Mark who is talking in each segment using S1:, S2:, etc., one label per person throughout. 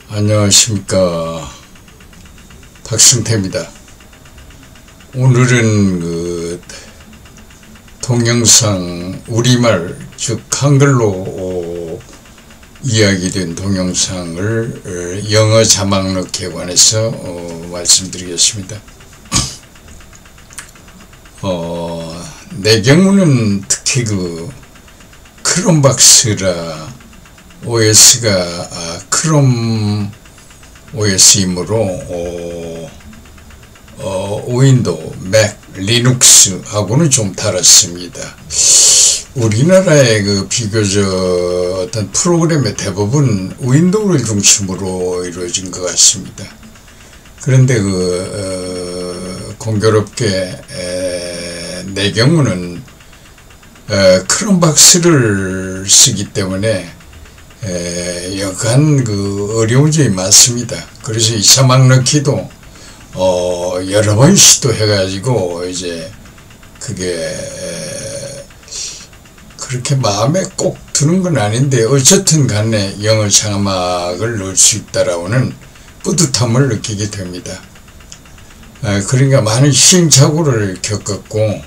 S1: 안녕하십니까, 박승태입니다. 오늘은 동영상 우리말 즉 한글로 이야기된 동영상을 영어 자막 넣기에 관해서 말씀드리겠습니다. 내 경우는 특히 크롬박스라 OS가 크롬 OS이므로 윈도우, 맥, 리눅스하고는 좀 다릅니다. 우리나라의 비교적 어떤 프로그램의 대부분 윈도우를 중심으로 이루어진 것 같습니다. 그런데 공교롭게 내 경우는 크롬박스를 쓰기 때문에 여간 어려운 점이 많습니다. 그래서 이 자막 넣기도 여러 번 시도해가지고 이제 그게 그렇게 마음에 꼭 드는 건 아닌데 어쨌든 간에 영어 자막을 넣을 수 있다라고는 뿌듯함을 느끼게 됩니다. 그러니까 많은 시행착오를 겪었고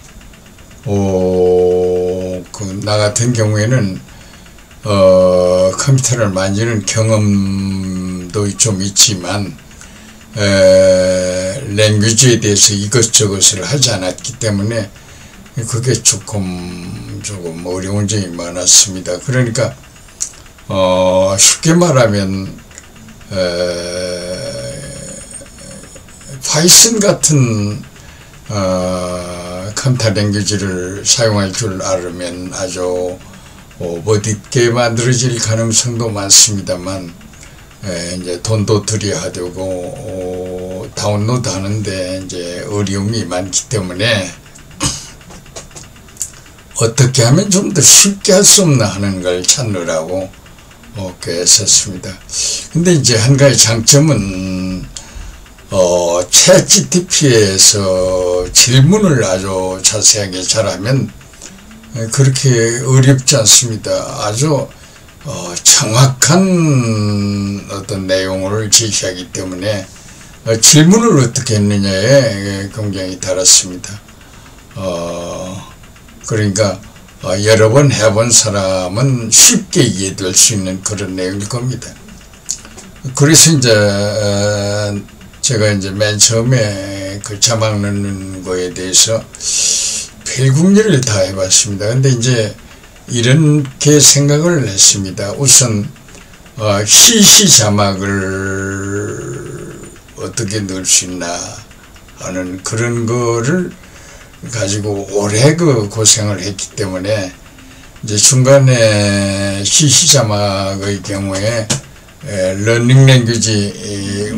S1: 나 같은 경우에는 컴퓨터를 만지는 경험도 좀 있지만 랭귀지에 대해서 이것저것을 하지 않았기 때문에 그게 조금 어려운 점이 많았습니다. 그러니까 쉽게 말하면 파이썬 같은 컴퓨터 랭귀지를 사용할 줄 알으면 아주 멋있게 만들어질 가능성도 많습니다만 이제 돈도 들여야 되고 다운로드 하는데 이제 어려움이 많기 때문에 어떻게 하면 좀 더 쉽게 할 수 없나 하는 걸 찾느라고 했었습니다. 근데 이제 한 가지 장점은 챗GPT에서 질문을 아주 자세하게 잘하면 그렇게 어렵지 않습니다. 아주 정확한 어떤 내용을 제시하기 때문에 질문을 어떻게 했느냐에 굉장히 달았습니다. 그러니까 여러 번 해본 사람은 쉽게 이해될 수 있는 그런 내용일 겁니다. 그래서 이제 제가 이제 맨 처음에 자막 넣는 거에 대해서 별궁리를 다 해봤습니다. 근데 이제 이렇게 생각을 했습니다. 우선 CC 자막을 어떻게 넣을 수 있나 하는 그런 거를 가지고 오래 고생을 했기 때문에 이제 중간에 CC 자막의 경우에 러닝 랭귀지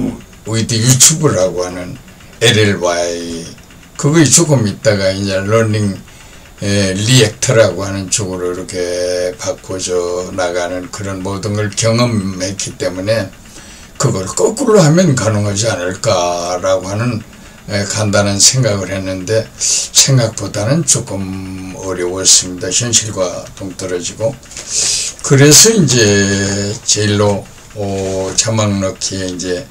S1: with 유튜브라고 하는 LLY 그거 조금 있다가 이제 러닝 리액터라고 하는 쪽으로 이렇게 바꿔져 나가는 그런 모든 걸 경험했기 때문에 그걸 거꾸로 하면 가능하지 않을까라고 하는 간단한 생각을 했는데 생각보다는 조금 어려웠습니다. 현실과 동떨어지고. 그래서 이제 제일로 자막 넣기에 이제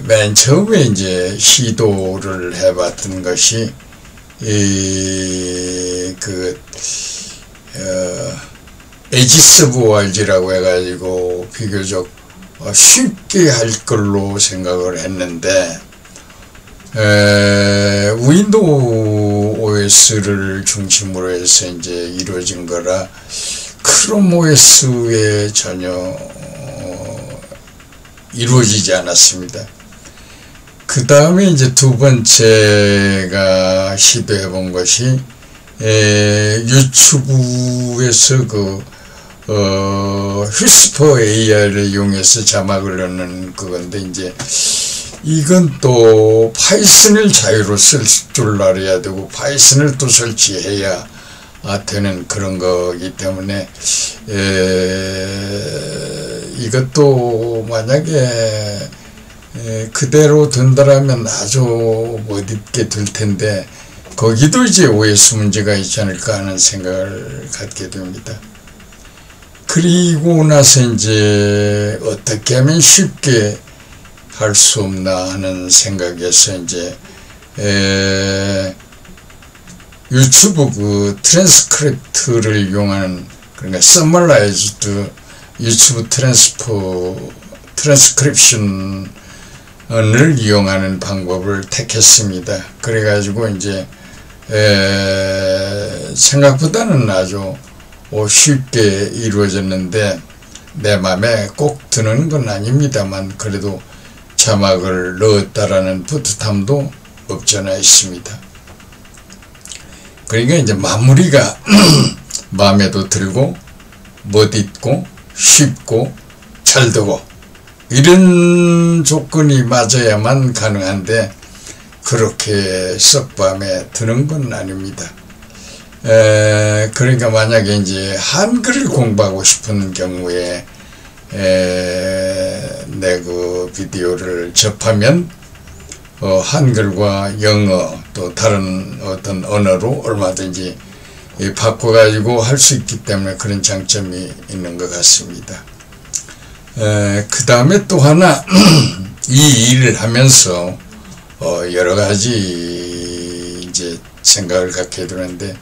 S1: 맨 처음에 이제 시도를 해봤던 것이 에지스 오브 월즈라고 해가지고 비교적 쉽게 할 걸로 생각을 했는데 윈도우 OS를 중심으로 해서 이제 이루어진 거라 크롬 OS에 전혀 이루어지지 않았습니다. 그 다음에 이제 두 번째가 시도해 본 것이 유튜브에서 휘스퍼 AI를 이용해서 자막을 넣는 그건데 이제 이건 또 파이썬을 자유로 쓸 줄 알아야 되고 파이썬을 또 설치해야 되는 그런 거기 때문에 이것도 만약에 그대로 둔다라면 아주 멋있게 될 텐데 거기도 이제 OS 문제가 있지 않을까 하는 생각을 갖게 됩니다. 그리고 나서 이제 어떻게 하면 쉽게 할 수 없나 하는 생각에서 이제 유튜브 그 트랜스크립트를 이용하는, 그러니까 서머라이즈드 유튜브 트랜스크립션을 이용하는 방법을 택했습니다. 그래가지고 이제 생각보다는 아주 쉽게 이루어졌는데, 내 맘에 꼭 드는 건 아닙니다만 그래도 자막을 넣었다라는 뿌듯함도 없잖아 있습니다. 그러니까 이제 마무리가 마음에도 들고 멋있고 쉽고 잘 되고 이런 조건이 맞아야만 가능한데, 그렇게 썩 마음에 드는 건 아닙니다. 그러니까 만약에 이제 한글을 공부하고 싶은 경우에 내 그 비디오를 접하면 한글과 영어 또 다른 어떤 언어로 얼마든지 바꿔가지고 할 수 있기 때문에 그런 장점이 있는 것 같습니다. 그 다음에 또 하나 이 일을 하면서 여러 가지 이제 생각을 갖게 되는데,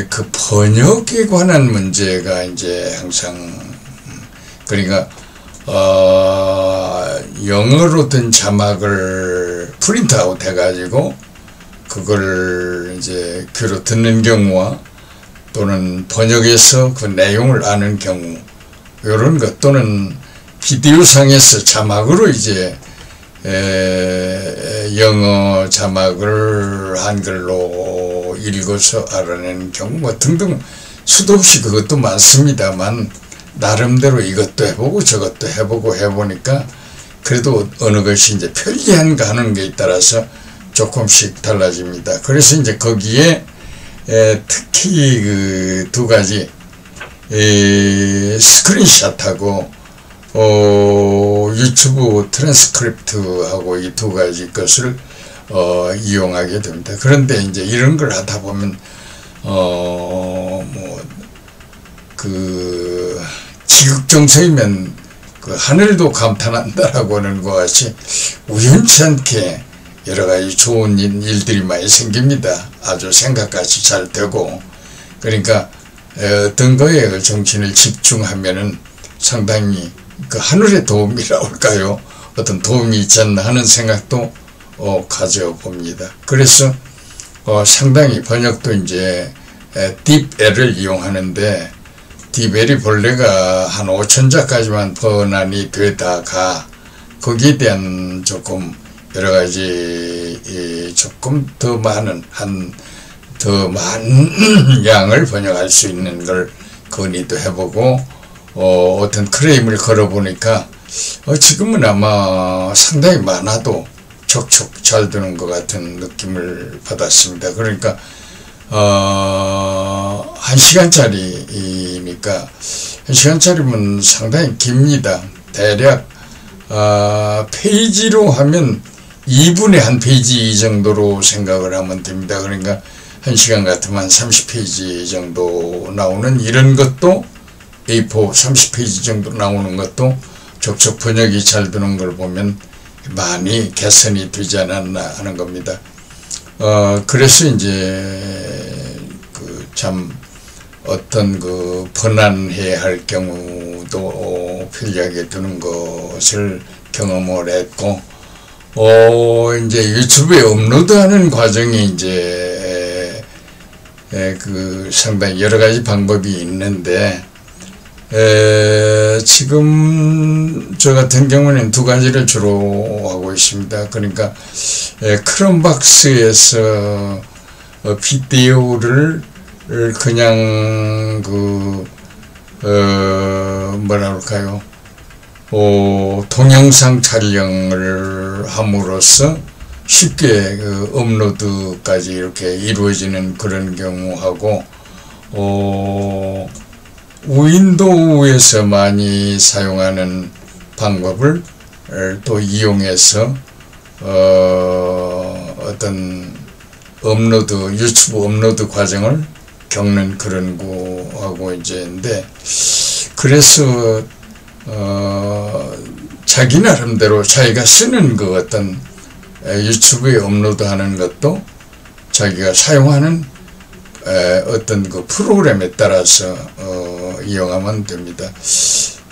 S1: 그 번역에 관한 문제가 이제 항상, 그러니까 영어로 된 자막을 프린트아웃 해가지고 그걸 이제 귀로 듣는 경우와 또는 번역해서 그 내용을 아는 경우, 이런 것, 또는 비디오상에서 자막으로 이제 영어 자막을 한글로 읽어서 알아내는 경우 뭐 등등 수도 없이 그것도 많습니다만, 나름대로 이것도 해보고 저것도 해보고 해보니까 그래도 어느 것이 이제 편리한가 하는 것에 따라서 조금씩 달라집니다. 그래서 이제 거기에 특히 그 두 가지 스크린샷하고 유튜브 트랜스크립트하고 이 두 가지 것을 이용하게 됩니다. 그런데 이제 이런 걸 하다 보면 그 지극정서이면 그 하늘도 감탄한다라고 하는 것 같이 우연치 않게 여러 가지 좋은 일들이 많이 생깁니다. 아주 생각같이 잘 되고, 그러니까 어떤 거에 정신을 집중하면은 상당히 그 하늘의 도움이라고 할까요? 어떤 도움이 있지 않나 하는 생각도 가져봅니다. 그래서 상당히 번역도 이제 딥L을 이용하는데, 딥L이 본래가 한 5,000자까지만 번안이 되다가 거기에 대한 조금 여러 가지 조금 더 많은 더 많은 양을 번역할 수 있는 걸 건의도 해보고 어떤 클레임을 걸어보니까 지금은 아마 상당히 많아도 척척 잘 되는 것 같은 느낌을 받았습니다. 그러니까 1시간짜리니까 1시간짜리면 상당히 깁니다. 대략 페이지로 하면 2분의 한 페이지 정도로 생각을 하면 됩니다. 그러니까 1시간 같으면 30페이지 정도 나오는 이런 것도, A4 30페이지 정도 나오는 것도 척척 번역이 잘 되는 걸 보면 많이 개선이 되지 않았나 하는 겁니다. 그래서 이제 그 참 어떤 그 번안해야 할 경우도 편리하게 되는 것을 경험을 했고, 이제 유튜브에 업로드하는 과정이 이제 그 상당히 여러 가지 방법이 있는데, 지금 저 같은 경우는 두 가지를 주로 하고 있습니다. 그러니까 크롬박스에서 비디오를 그냥 그 뭐라 그럴까요? 동영상 촬영을 함으로써 쉽게 그 업로드까지 이렇게 이루어지는 그런 경우하고, 윈도우에서 많이 사용하는 방법을 또 이용해서 어떤 유튜브 업로드 과정을 겪는 그런 거하고 이제인데, 그래서 자기 나름대로 자기가 쓰는 그 어떤 유튜브에 업로드하는 것도 자기가 사용하는 어떤 그 프로그램에 따라서 이용하면 됩니다.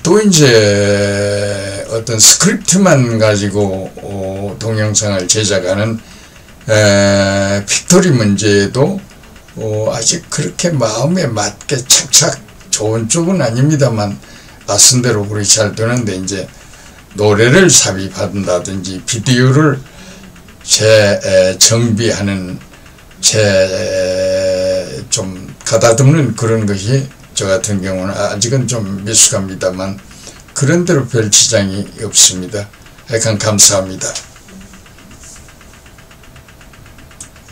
S1: 또 이제 어떤 스크립트만 가지고 동영상을 제작하는 픽토리 문제도 아직 그렇게 마음에 맞게 착착 좋은 쪽은 아닙니다만 말씀대로 그리 잘 되는데, 이제 노래를 삽입한다든지 비디오를 정비하는 좀 가다듬는 그런 것이 저 같은 경우는 아직은 좀 미숙합니다만 그런 대로 별 지장이 없습니다. 하여간 감사합니다.